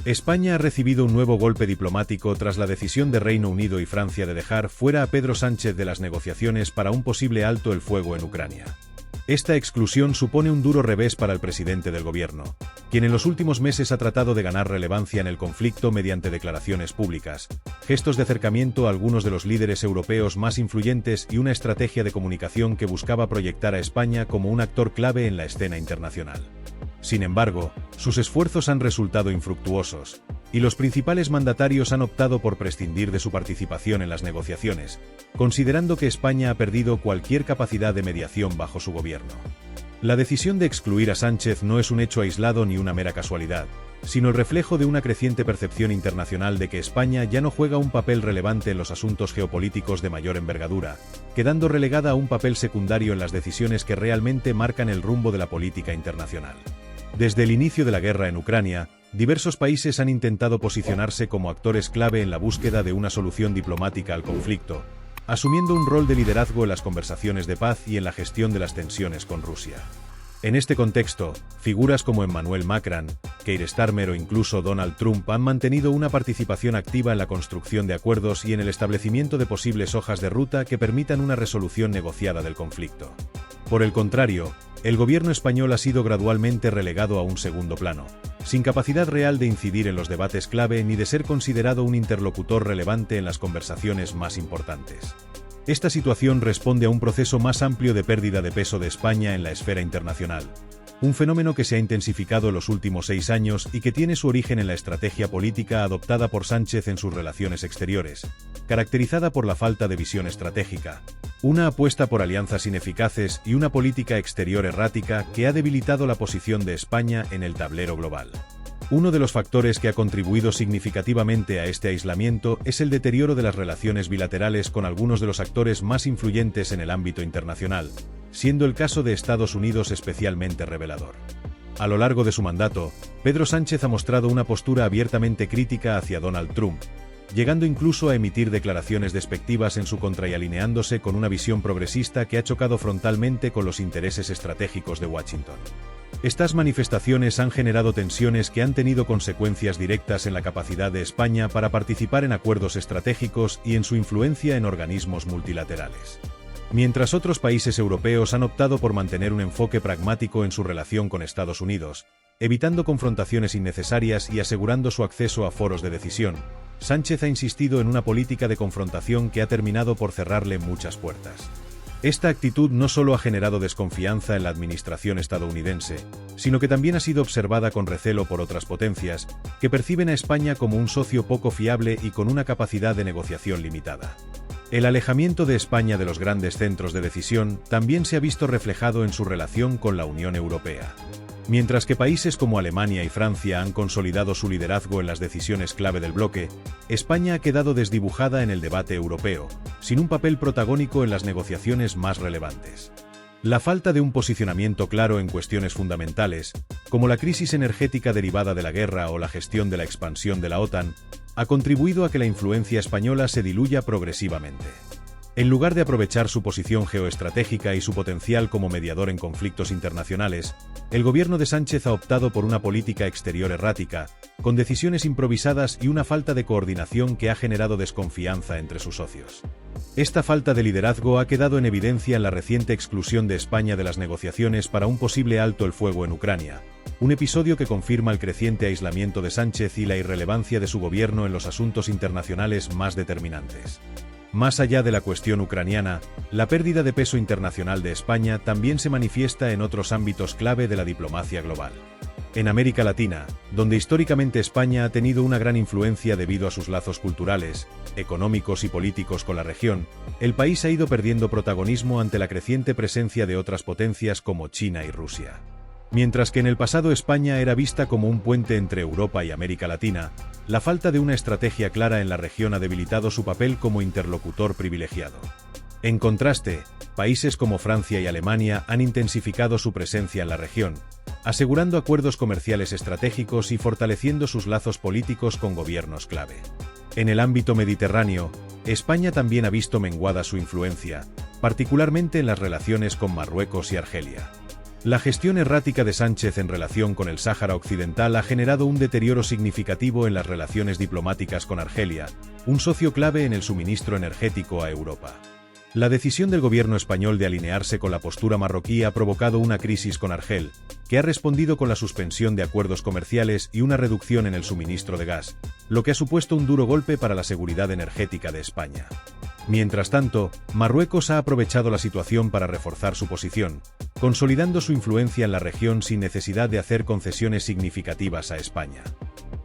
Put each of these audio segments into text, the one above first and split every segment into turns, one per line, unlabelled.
España ha recibido un nuevo golpe diplomático tras la decisión de Reino Unido y Francia de dejar fuera a Pedro Sánchez de las negociaciones para un posible alto el fuego en Ucrania. Esta exclusión supone un duro revés para el presidente del gobierno, quien en los últimos meses ha tratado de ganar relevancia en el conflicto mediante declaraciones públicas, gestos de acercamiento a algunos de los líderes europeos más influyentes y una estrategia de comunicación que buscaba proyectar a España como un actor clave en la escena internacional. Sin embargo, sus esfuerzos han resultado infructuosos, y los principales mandatarios han optado por prescindir de su participación en las negociaciones, considerando que España ha perdido cualquier capacidad de mediación bajo su gobierno. La decisión de excluir a Sánchez no es un hecho aislado ni una mera casualidad, sino el reflejo de una creciente percepción internacional de que España ya no juega un papel relevante en los asuntos geopolíticos de mayor envergadura, quedando relegada a un papel secundario en las decisiones que realmente marcan el rumbo de la política internacional. Desde el inicio de la guerra en Ucrania, diversos países han intentado posicionarse como actores clave en la búsqueda de una solución diplomática al conflicto, asumiendo un rol de liderazgo en las conversaciones de paz y en la gestión de las tensiones con Rusia. En este contexto, figuras como Emmanuel Macron, Keir Starmer o incluso Donald Trump han mantenido una participación activa en la construcción de acuerdos y en el establecimiento de posibles hojas de ruta que permitan una resolución negociada del conflicto. Por el contrario, el gobierno español ha sido gradualmente relegado a un segundo plano, sin capacidad real de incidir en los debates clave ni de ser considerado un interlocutor relevante en las conversaciones más importantes. Esta situación responde a un proceso más amplio de pérdida de peso de España en la esfera internacional, un fenómeno que se ha intensificado en los últimos 6 años y que tiene su origen en la estrategia política adoptada por Sánchez en sus relaciones exteriores, caracterizada por la falta de visión estratégica, una apuesta por alianzas ineficaces y una política exterior errática que ha debilitado la posición de España en el tablero global. Uno de los factores que ha contribuido significativamente a este aislamiento es el deterioro de las relaciones bilaterales con algunos de los actores más influyentes en el ámbito internacional, siendo el caso de Estados Unidos especialmente revelador. A lo largo de su mandato, Pedro Sánchez ha mostrado una postura abiertamente crítica hacia Donald Trump, llegando incluso a emitir declaraciones despectivas en su contra y alineándose con una visión progresista que ha chocado frontalmente con los intereses estratégicos de Washington. Estas manifestaciones han generado tensiones que han tenido consecuencias directas en la capacidad de España para participar en acuerdos estratégicos y en su influencia en organismos multilaterales. Mientras otros países europeos han optado por mantener un enfoque pragmático en su relación con Estados Unidos, evitando confrontaciones innecesarias y asegurando su acceso a foros de decisión, Sánchez ha insistido en una política de confrontación que ha terminado por cerrarle muchas puertas. Esta actitud no solo ha generado desconfianza en la administración estadounidense, sino que también ha sido observada con recelo por otras potencias, que perciben a España como un socio poco fiable y con una capacidad de negociación limitada. El alejamiento de España de los grandes centros de decisión también se ha visto reflejado en su relación con la Unión Europea. Mientras que países como Alemania y Francia han consolidado su liderazgo en las decisiones clave del bloque, España ha quedado desdibujada en el debate europeo, sin un papel protagónico en las negociaciones más relevantes. La falta de un posicionamiento claro en cuestiones fundamentales, como la crisis energética derivada de la guerra o la gestión de la expansión de la OTAN, ha contribuido a que la influencia española se diluya progresivamente. En lugar de aprovechar su posición geoestratégica y su potencial como mediador en conflictos internacionales, el gobierno de Sánchez ha optado por una política exterior errática, con decisiones improvisadas y una falta de coordinación que ha generado desconfianza entre sus socios. Esta falta de liderazgo ha quedado en evidencia en la reciente exclusión de España de las negociaciones para un posible alto el fuego en Ucrania, un episodio que confirma el creciente aislamiento de Sánchez y la irrelevancia de su gobierno en los asuntos internacionales más determinantes. Más allá de la cuestión ucraniana, la pérdida de peso internacional de España también se manifiesta en otros ámbitos clave de la diplomacia global. En América Latina, donde históricamente España ha tenido una gran influencia debido a sus lazos culturales, económicos y políticos con la región, el país ha ido perdiendo protagonismo ante la creciente presencia de otras potencias como China y Rusia. Mientras que en el pasado España era vista como un puente entre Europa y América Latina, la falta de una estrategia clara en la región ha debilitado su papel como interlocutor privilegiado. En contraste, países como Francia y Alemania han intensificado su presencia en la región, asegurando acuerdos comerciales estratégicos y fortaleciendo sus lazos políticos con gobiernos clave. En el ámbito mediterráneo, España también ha visto menguada su influencia, particularmente en las relaciones con Marruecos y Argelia. La gestión errática de Sánchez en relación con el Sáhara Occidental ha generado un deterioro significativo en las relaciones diplomáticas con Argelia, un socio clave en el suministro energético a Europa. La decisión del gobierno español de alinearse con la postura marroquí ha provocado una crisis con Argel, que ha respondido con la suspensión de acuerdos comerciales y una reducción en el suministro de gas, lo que ha supuesto un duro golpe para la seguridad energética de España. Mientras tanto, Marruecos ha aprovechado la situación para reforzar su posición, consolidando su influencia en la región sin necesidad de hacer concesiones significativas a España.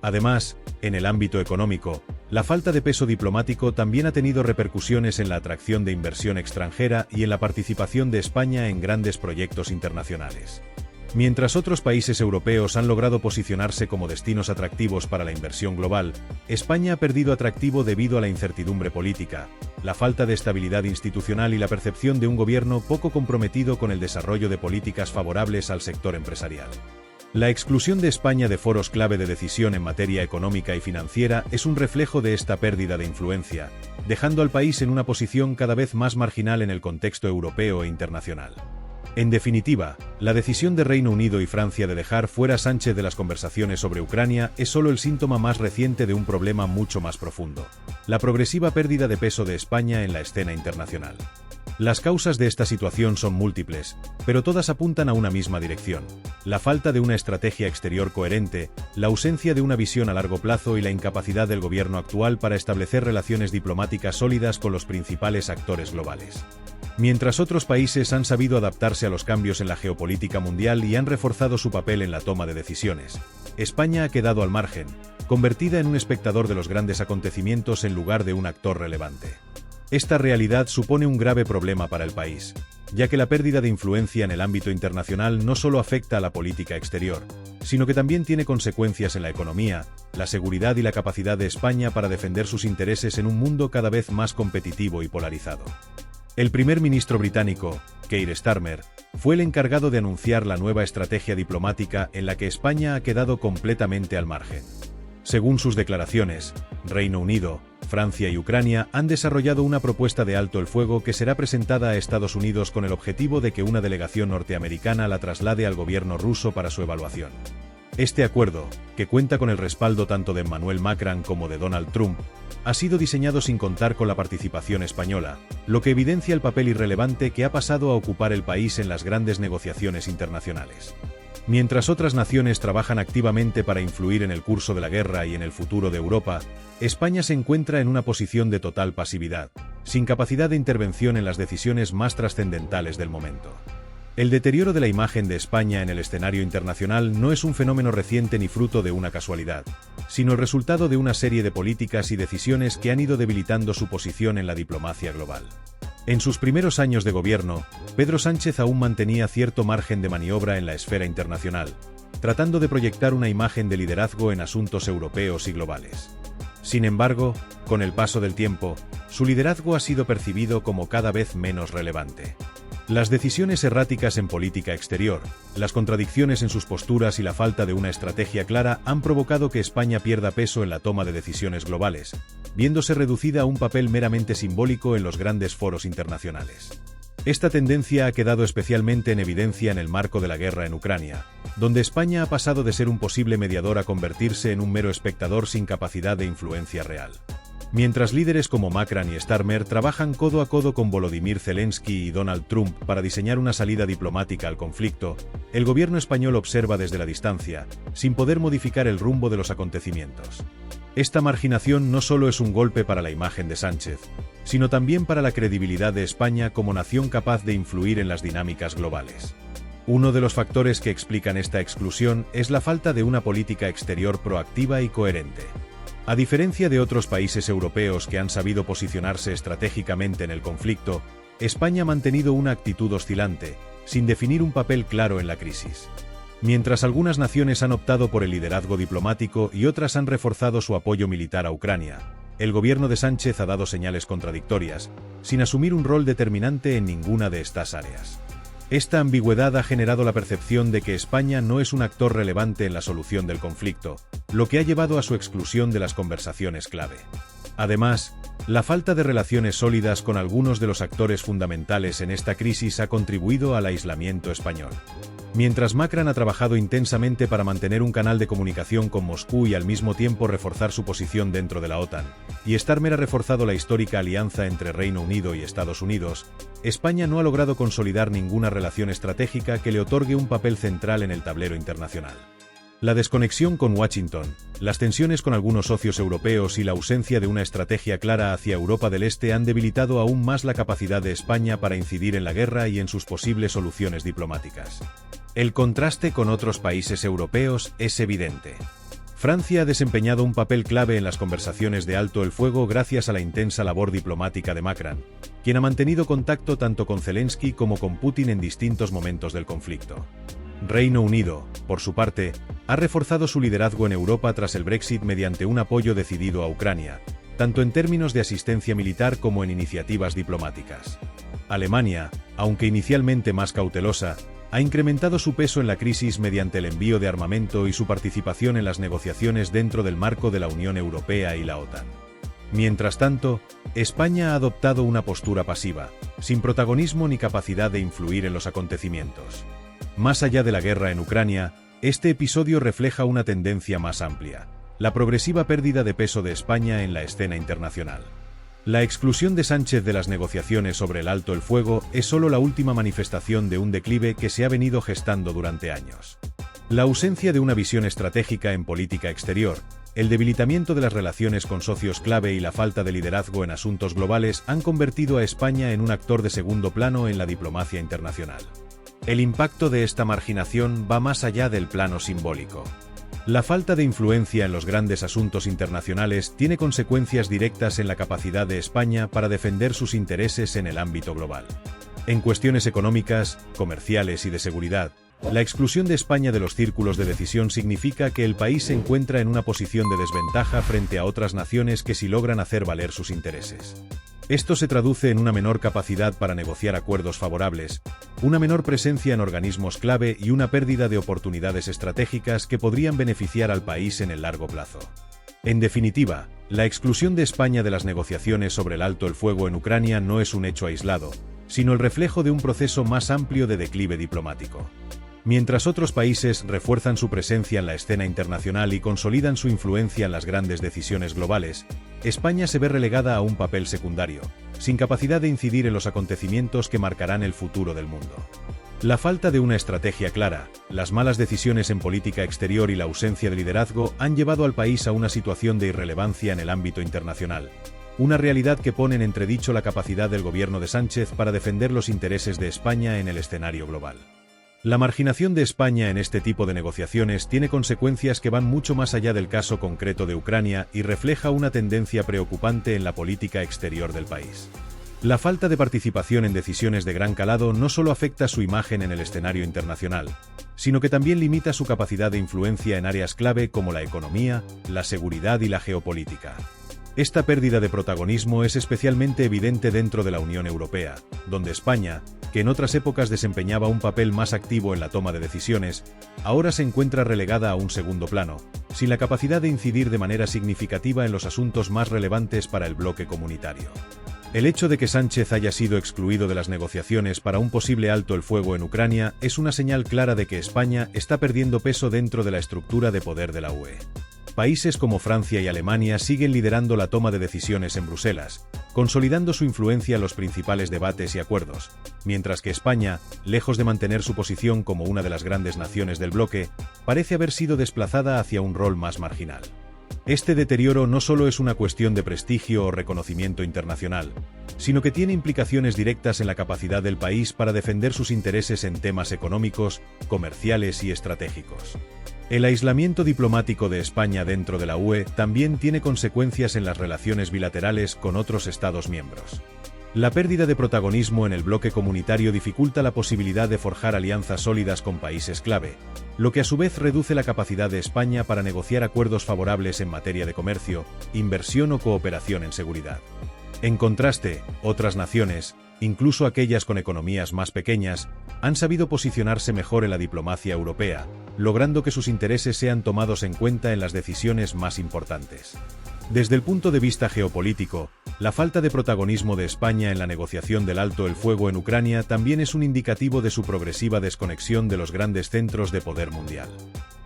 Además, en el ámbito económico, la falta de peso diplomático también ha tenido repercusiones en la atracción de inversión extranjera y en la participación de España en grandes proyectos internacionales. Mientras otros países europeos han logrado posicionarse como destinos atractivos para la inversión global, España ha perdido atractivo debido a la incertidumbre política, la falta de estabilidad institucional y la percepción de un gobierno poco comprometido con el desarrollo de políticas favorables al sector empresarial. La exclusión de España de foros clave de decisión en materia económica y financiera es un reflejo de esta pérdida de influencia, dejando al país en una posición cada vez más marginal en el contexto europeo e internacional. En definitiva, la decisión de Reino Unido y Francia de dejar fuera a Sánchez de las conversaciones sobre Ucrania es solo el síntoma más reciente de un problema mucho más profundo: la progresiva pérdida de peso de España en la escena internacional. Las causas de esta situación son múltiples, pero todas apuntan a una misma dirección: la falta de una estrategia exterior coherente, la ausencia de una visión a largo plazo y la incapacidad del gobierno actual para establecer relaciones diplomáticas sólidas con los principales actores globales. Mientras otros países han sabido adaptarse a los cambios en la geopolítica mundial y han reforzado su papel en la toma de decisiones, España ha quedado al margen, convertida en un espectador de los grandes acontecimientos en lugar de un actor relevante. Esta realidad supone un grave problema para el país, ya que la pérdida de influencia en el ámbito internacional no solo afecta a la política exterior, sino que también tiene consecuencias en la economía, la seguridad y la capacidad de España para defender sus intereses en un mundo cada vez más competitivo y polarizado. El primer ministro británico, Keir Starmer, fue el encargado de anunciar la nueva estrategia diplomática en la que España ha quedado completamente al margen. Según sus declaraciones, Reino Unido, Francia y Ucrania han desarrollado una propuesta de alto el fuego que será presentada a Estados Unidos con el objetivo de que una delegación norteamericana la traslade al gobierno ruso para su evaluación. Este acuerdo, que cuenta con el respaldo tanto de Emmanuel Macron como de Donald Trump, ha sido diseñado sin contar con la participación española, lo que evidencia el papel irrelevante que ha pasado a ocupar el país en las grandes negociaciones internacionales. Mientras otras naciones trabajan activamente para influir en el curso de la guerra y en el futuro de Europa, España se encuentra en una posición de total pasividad, sin capacidad de intervención en las decisiones más trascendentales del momento. El deterioro de la imagen de España en el escenario internacional no es un fenómeno reciente ni fruto de una casualidad, sino el resultado de una serie de políticas y decisiones que han ido debilitando su posición en la diplomacia global. En sus primeros años de gobierno, Pedro Sánchez aún mantenía cierto margen de maniobra en la esfera internacional, tratando de proyectar una imagen de liderazgo en asuntos europeos y globales. Sin embargo, con el paso del tiempo, su liderazgo ha sido percibido como cada vez menos relevante. Las decisiones erráticas en política exterior, las contradicciones en sus posturas y la falta de una estrategia clara han provocado que España pierda peso en la toma de decisiones globales, viéndose reducida a un papel meramente simbólico en los grandes foros internacionales. Esta tendencia ha quedado especialmente en evidencia en el marco de la guerra en Ucrania, donde España ha pasado de ser un posible mediador a convertirse en un mero espectador sin capacidad de influencia real. Mientras líderes como Macron y Starmer trabajan codo a codo con Volodymyr Zelensky y Donald Trump para diseñar una salida diplomática al conflicto, el gobierno español observa desde la distancia, sin poder modificar el rumbo de los acontecimientos. Esta marginación no solo es un golpe para la imagen de Sánchez, sino también para la credibilidad de España como nación capaz de influir en las dinámicas globales. Uno de los factores que explican esta exclusión es la falta de una política exterior proactiva y coherente. A diferencia de otros países europeos que han sabido posicionarse estratégicamente en el conflicto, España ha mantenido una actitud oscilante, sin definir un papel claro en la crisis. Mientras algunas naciones han optado por el liderazgo diplomático y otras han reforzado su apoyo militar a Ucrania, el gobierno de Sánchez ha dado señales contradictorias, sin asumir un rol determinante en ninguna de estas áreas. Esta ambigüedad ha generado la percepción de que España no es un actor relevante en la solución del conflicto, lo que ha llevado a su exclusión de las conversaciones clave. Además, la falta de relaciones sólidas con algunos de los actores fundamentales en esta crisis ha contribuido al aislamiento español. Mientras Macron ha trabajado intensamente para mantener un canal de comunicación con Moscú y al mismo tiempo reforzar su posición dentro de la OTAN, y Starmer ha reforzado la histórica alianza entre Reino Unido y Estados Unidos, España no ha logrado consolidar ninguna relación estratégica que le otorgue un papel central en el tablero internacional. La desconexión con Washington, las tensiones con algunos socios europeos y la ausencia de una estrategia clara hacia Europa del Este han debilitado aún más la capacidad de España para incidir en la guerra y en sus posibles soluciones diplomáticas. El contraste con otros países europeos es evidente. Francia ha desempeñado un papel clave en las conversaciones de alto el fuego gracias a la intensa labor diplomática de Macron, quien ha mantenido contacto tanto con Zelensky como con Putin en distintos momentos del conflicto. Reino Unido, por su parte, ha reforzado su liderazgo en Europa tras el Brexit mediante un apoyo decidido a Ucrania, tanto en términos de asistencia militar como en iniciativas diplomáticas. Alemania, aunque inicialmente más cautelosa, ha incrementado su peso en la crisis mediante el envío de armamento y su participación en las negociaciones dentro del marco de la Unión Europea y la OTAN. Mientras tanto, España ha adoptado una postura pasiva, sin protagonismo ni capacidad de influir en los acontecimientos. Más allá de la guerra en Ucrania, este episodio refleja una tendencia más amplia: la progresiva pérdida de peso de España en la escena internacional. La exclusión de Sánchez de las negociaciones sobre el alto el fuego es solo la última manifestación de un declive que se ha venido gestando durante años. La ausencia de una visión estratégica en política exterior, el debilitamiento de las relaciones con socios clave y la falta de liderazgo en asuntos globales han convertido a España en un actor de segundo plano en la diplomacia internacional. El impacto de esta marginación va más allá del plano simbólico. La falta de influencia en los grandes asuntos internacionales tiene consecuencias directas en la capacidad de España para defender sus intereses en el ámbito global. En cuestiones económicas, comerciales y de seguridad, la exclusión de España de los círculos de decisión significa que el país se encuentra en una posición de desventaja frente a otras naciones que sí logran hacer valer sus intereses. Esto se traduce en una menor capacidad para negociar acuerdos favorables, una menor presencia en organismos clave y una pérdida de oportunidades estratégicas que podrían beneficiar al país en el largo plazo. En definitiva, la exclusión de España de las negociaciones sobre el alto el fuego en Ucrania no es un hecho aislado, sino el reflejo de un proceso más amplio de declive diplomático. Mientras otros países refuerzan su presencia en la escena internacional y consolidan su influencia en las grandes decisiones globales, España se ve relegada a un papel secundario, sin capacidad de incidir en los acontecimientos que marcarán el futuro del mundo. La falta de una estrategia clara, las malas decisiones en política exterior y la ausencia de liderazgo han llevado al país a una situación de irrelevancia en el ámbito internacional, una realidad que pone en entredicho la capacidad del gobierno de Sánchez para defender los intereses de España en el escenario global. La marginación de España en este tipo de negociaciones tiene consecuencias que van mucho más allá del caso concreto de Ucrania y refleja una tendencia preocupante en la política exterior del país. La falta de participación en decisiones de gran calado no solo afecta su imagen en el escenario internacional, sino que también limita su capacidad de influencia en áreas clave como la economía, la seguridad y la geopolítica. Esta pérdida de protagonismo es especialmente evidente dentro de la Unión Europea, donde España, que en otras épocas desempeñaba un papel más activo en la toma de decisiones, ahora se encuentra relegada a un segundo plano, sin la capacidad de incidir de manera significativa en los asuntos más relevantes para el bloque comunitario. El hecho de que Sánchez haya sido excluido de las negociaciones para un posible alto el fuego en Ucrania es una señal clara de que España está perdiendo peso dentro de la estructura de poder de la UE. Países como Francia y Alemania siguen liderando la toma de decisiones en Bruselas, consolidando su influencia en los principales debates y acuerdos, mientras que España, lejos de mantener su posición como una de las grandes naciones del bloque, parece haber sido desplazada hacia un rol más marginal. Este deterioro no solo es una cuestión de prestigio o reconocimiento internacional, sino que tiene implicaciones directas en la capacidad del país para defender sus intereses en temas económicos, comerciales y estratégicos. El aislamiento diplomático de España dentro de la UE también tiene consecuencias en las relaciones bilaterales con otros Estados miembros. La pérdida de protagonismo en el bloque comunitario dificulta la posibilidad de forjar alianzas sólidas con países clave, lo que a su vez reduce la capacidad de España para negociar acuerdos favorables en materia de comercio, inversión o cooperación en seguridad. En contraste, otras naciones, incluso aquellas con economías más pequeñas, han sabido posicionarse mejor en la diplomacia europea, logrando que sus intereses sean tomados en cuenta en las decisiones más importantes. Desde el punto de vista geopolítico, la falta de protagonismo de España en la negociación del alto el fuego en Ucrania también es un indicativo de su progresiva desconexión de los grandes centros de poder mundial.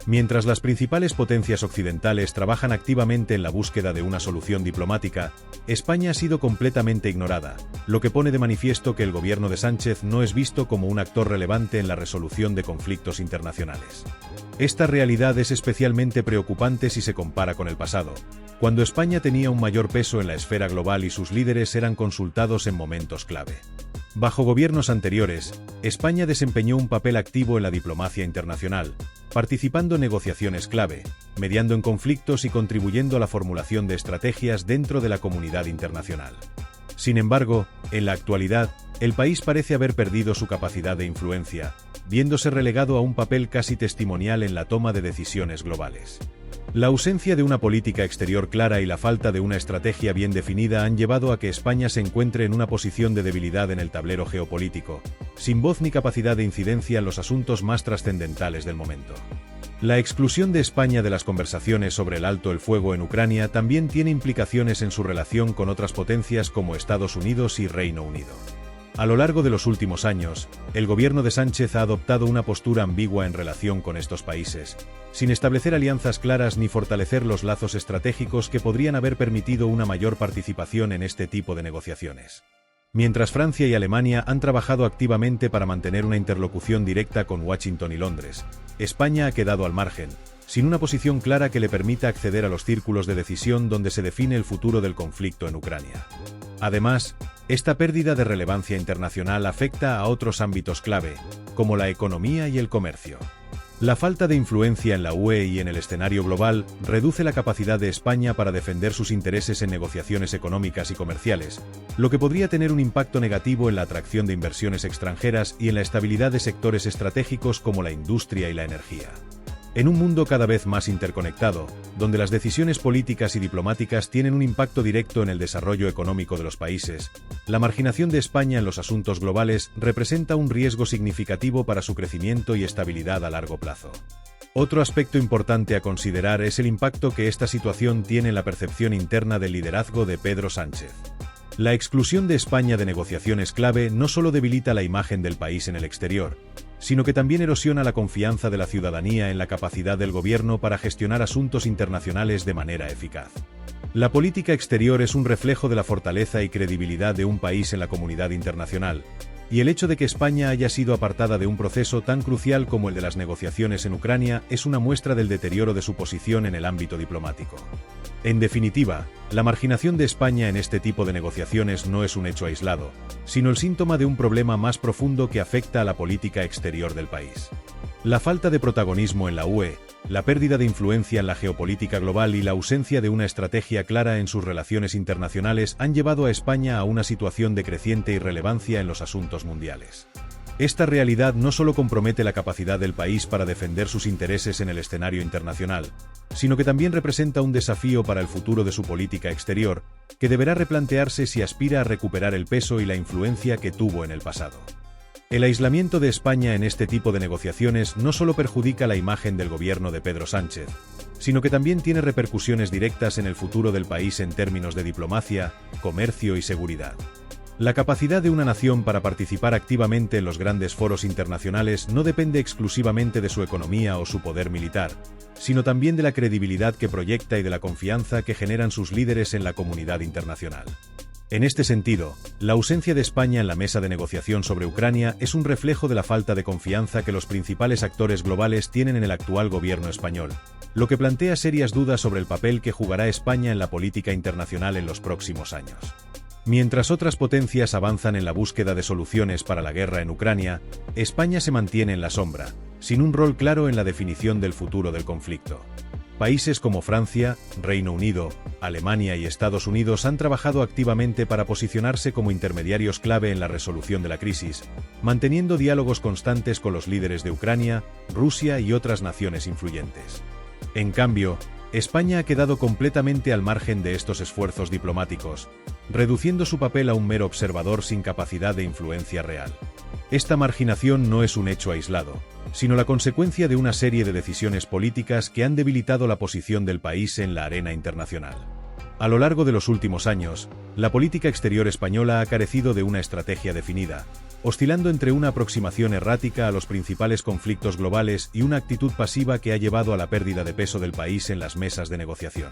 Mientras las principales potencias occidentales trabajan activamente en la búsqueda de una solución diplomática, España ha sido completamente ignorada, lo que pone de manifiesto que el gobierno de Sánchez no es visto como un actor relevante en la resolución de conflictos internacionales. Esta realidad es especialmente preocupante si se compara con el pasado, cuando España tenía un mayor peso en la esfera global y sus líderes eran consultados en momentos clave. Bajo gobiernos anteriores, España desempeñó un papel activo en la diplomacia internacional, participando en negociaciones clave, mediando en conflictos y contribuyendo a la formulación de estrategias dentro de la comunidad internacional. Sin embargo, en la actualidad, el país parece haber perdido su capacidad de influencia, viéndose relegado a un papel casi testimonial en la toma de decisiones globales. La ausencia de una política exterior clara y la falta de una estrategia bien definida han llevado a que España se encuentre en una posición de debilidad en el tablero geopolítico, sin voz ni capacidad de incidencia en los asuntos más trascendentales del momento. La exclusión de España de las conversaciones sobre el alto el fuego en Ucrania también tiene implicaciones en su relación con otras potencias como Estados Unidos y Reino Unido. A lo largo de los últimos años, el gobierno de Sánchez ha adoptado una postura ambigua en relación con estos países, sin establecer alianzas claras ni fortalecer los lazos estratégicos que podrían haber permitido una mayor participación en este tipo de negociaciones. Mientras Francia y Alemania han trabajado activamente para mantener una interlocución directa con Washington y Londres, España ha quedado al margen, sin una posición clara que le permita acceder a los círculos de decisión donde se define el futuro del conflicto en Ucrania. Además, esta pérdida de relevancia internacional afecta a otros ámbitos clave, como la economía y el comercio. La falta de influencia en la UE y en el escenario global reduce la capacidad de España para defender sus intereses en negociaciones económicas y comerciales, lo que podría tener un impacto negativo en la atracción de inversiones extranjeras y en la estabilidad de sectores estratégicos como la industria y la energía. En un mundo cada vez más interconectado, donde las decisiones políticas y diplomáticas tienen un impacto directo en el desarrollo económico de los países, la marginación de España en los asuntos globales representa un riesgo significativo para su crecimiento y estabilidad a largo plazo. Otro aspecto importante a considerar es el impacto que esta situación tiene en la percepción interna del liderazgo de Pedro Sánchez. La exclusión de España de negociaciones clave no solo debilita la imagen del país en el exterior, sino que también erosiona la confianza de la ciudadanía en la capacidad del gobierno para gestionar asuntos internacionales de manera eficaz. La política exterior es un reflejo de la fortaleza y credibilidad de un país en la comunidad internacional, y el hecho de que España haya sido apartada de un proceso tan crucial como el de las negociaciones en Ucrania es una muestra del deterioro de su posición en el ámbito diplomático. En definitiva, la marginación de España en este tipo de negociaciones no es un hecho aislado, sino el síntoma de un problema más profundo que afecta a la política exterior del país. La falta de protagonismo en la UE, la pérdida de influencia en la geopolítica global y la ausencia de una estrategia clara en sus relaciones internacionales han llevado a España a una situación de creciente irrelevancia en los asuntos mundiales. Esta realidad no solo compromete la capacidad del país para defender sus intereses en el escenario internacional, sino que también representa un desafío para el futuro de su política exterior, que deberá replantearse si aspira a recuperar el peso y la influencia que tuvo en el pasado. El aislamiento de España en este tipo de negociaciones no solo perjudica la imagen del gobierno de Pedro Sánchez, sino que también tiene repercusiones directas en el futuro del país en términos de diplomacia, comercio y seguridad. La capacidad de una nación para participar activamente en los grandes foros internacionales no depende exclusivamente de su economía o su poder militar, sino también de la credibilidad que proyecta y de la confianza que generan sus líderes en la comunidad internacional. En este sentido, la ausencia de España en la mesa de negociación sobre Ucrania es un reflejo de la falta de confianza que los principales actores globales tienen en el actual gobierno español, lo que plantea serias dudas sobre el papel que jugará España en la política internacional en los próximos años. Mientras otras potencias avanzan en la búsqueda de soluciones para la guerra en Ucrania, España se mantiene en la sombra, sin un rol claro en la definición del futuro del conflicto. Países como Francia, Reino Unido, Alemania y Estados Unidos han trabajado activamente para posicionarse como intermediarios clave en la resolución de la crisis, manteniendo diálogos constantes con los líderes de Ucrania, Rusia y otras naciones influyentes. En cambio, España ha quedado completamente al margen de estos esfuerzos diplomáticos, reduciendo su papel a un mero observador sin capacidad de influencia real. Esta marginación no es un hecho aislado, sino la consecuencia de una serie de decisiones políticas que han debilitado la posición del país en la arena internacional. A lo largo de los últimos años, la política exterior española ha carecido de una estrategia definida, oscilando entre una aproximación errática a los principales conflictos globales y una actitud pasiva que ha llevado a la pérdida de peso del país en las mesas de negociación.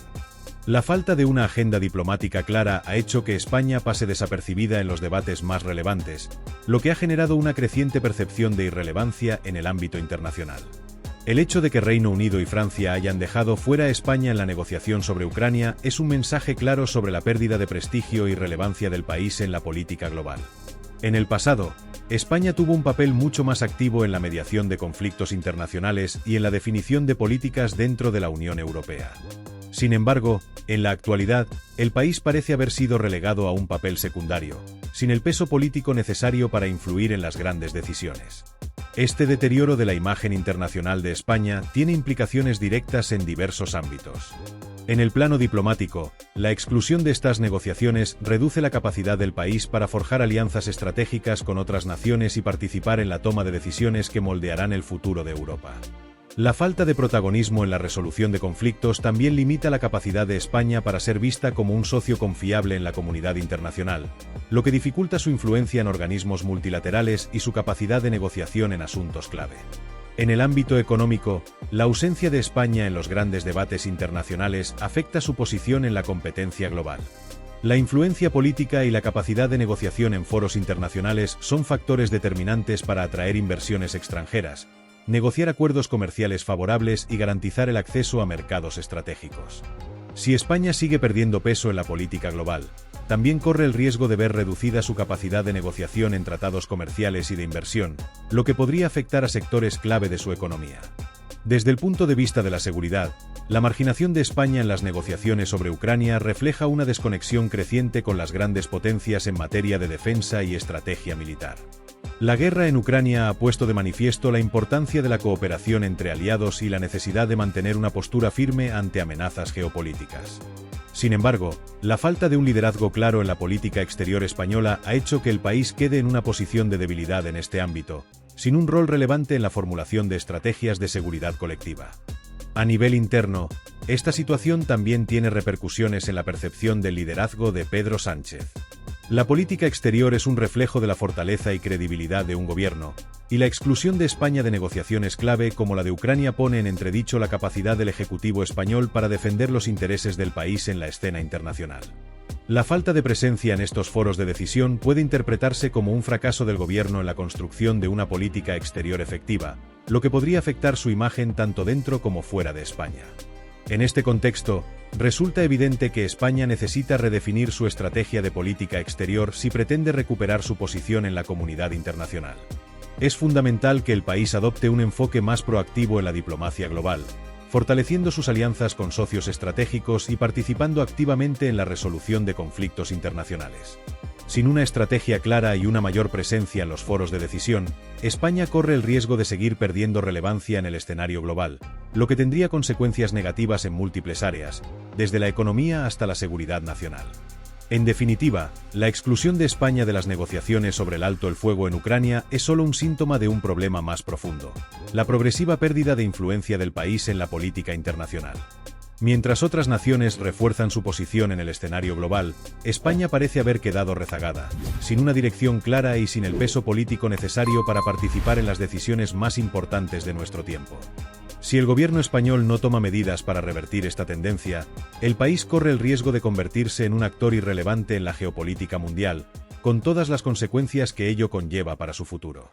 La falta de una agenda diplomática clara ha hecho que España pase desapercibida en los debates más relevantes, lo que ha generado una creciente percepción de irrelevancia en el ámbito internacional. El hecho de que Reino Unido y Francia hayan dejado fuera a España en la negociación sobre Ucrania es un mensaje claro sobre la pérdida de prestigio y relevancia del país en la política global. En el pasado, España tuvo un papel mucho más activo en la mediación de conflictos internacionales y en la definición de políticas dentro de la Unión Europea. Sin embargo, en la actualidad, el país parece haber sido relegado a un papel secundario, sin el peso político necesario para influir en las grandes decisiones. Este deterioro de la imagen internacional de España tiene implicaciones directas en diversos ámbitos. En el plano diplomático, la exclusión de estas negociaciones reduce la capacidad del país para forjar alianzas estratégicas con otras naciones y participar en la toma de decisiones que moldearán el futuro de Europa. La falta de protagonismo en la resolución de conflictos también limita la capacidad de España para ser vista como un socio confiable en la comunidad internacional, lo que dificulta su influencia en organismos multilaterales y su capacidad de negociación en asuntos clave. En el ámbito económico, la ausencia de España en los grandes debates internacionales afecta su posición en la competencia global. La influencia política y la capacidad de negociación en foros internacionales son factores determinantes para atraer inversiones extranjeras, negociar acuerdos comerciales favorables y garantizar el acceso a mercados estratégicos. Si España sigue perdiendo peso en la política global, también corre el riesgo de ver reducida su capacidad de negociación en tratados comerciales y de inversión, lo que podría afectar a sectores clave de su economía. Desde el punto de vista de la seguridad, la marginación de España en las negociaciones sobre Ucrania refleja una desconexión creciente con las grandes potencias en materia de defensa y estrategia militar. La guerra en Ucrania ha puesto de manifiesto la importancia de la cooperación entre aliados y la necesidad de mantener una postura firme ante amenazas geopolíticas. Sin embargo, la falta de un liderazgo claro en la política exterior española ha hecho que el país quede en una posición de debilidad en este ámbito, sin un rol relevante en la formulación de estrategias de seguridad colectiva. A nivel interno, esta situación también tiene repercusiones en la percepción del liderazgo de Pedro Sánchez. La política exterior es un reflejo de la fortaleza y credibilidad de un gobierno, y la exclusión de España de negociaciones clave como la de Ucrania pone en entredicho la capacidad del Ejecutivo español para defender los intereses del país en la escena internacional. La falta de presencia en estos foros de decisión puede interpretarse como un fracaso del gobierno en la construcción de una política exterior efectiva, lo que podría afectar su imagen tanto dentro como fuera de España. En este contexto, resulta evidente que España necesita redefinir su estrategia de política exterior si pretende recuperar su posición en la comunidad internacional. Es fundamental que el país adopte un enfoque más proactivo en la diplomacia global, fortaleciendo sus alianzas con socios estratégicos y participando activamente en la resolución de conflictos internacionales. Sin una estrategia clara y una mayor presencia en los foros de decisión, España corre el riesgo de seguir perdiendo relevancia en el escenario global, lo que tendría consecuencias negativas en múltiples áreas, desde la economía hasta la seguridad nacional. En definitiva, la exclusión de España de las negociaciones sobre el alto el fuego en Ucrania es solo un síntoma de un problema más profundo: la progresiva pérdida de influencia del país en la política internacional. Mientras otras naciones refuerzan su posición en el escenario global, España parece haber quedado rezagada, sin una dirección clara y sin el peso político necesario para participar en las decisiones más importantes de nuestro tiempo. Si el gobierno español no toma medidas para revertir esta tendencia, el país corre el riesgo de convertirse en un actor irrelevante en la geopolítica mundial, con todas las consecuencias que ello conlleva para su futuro.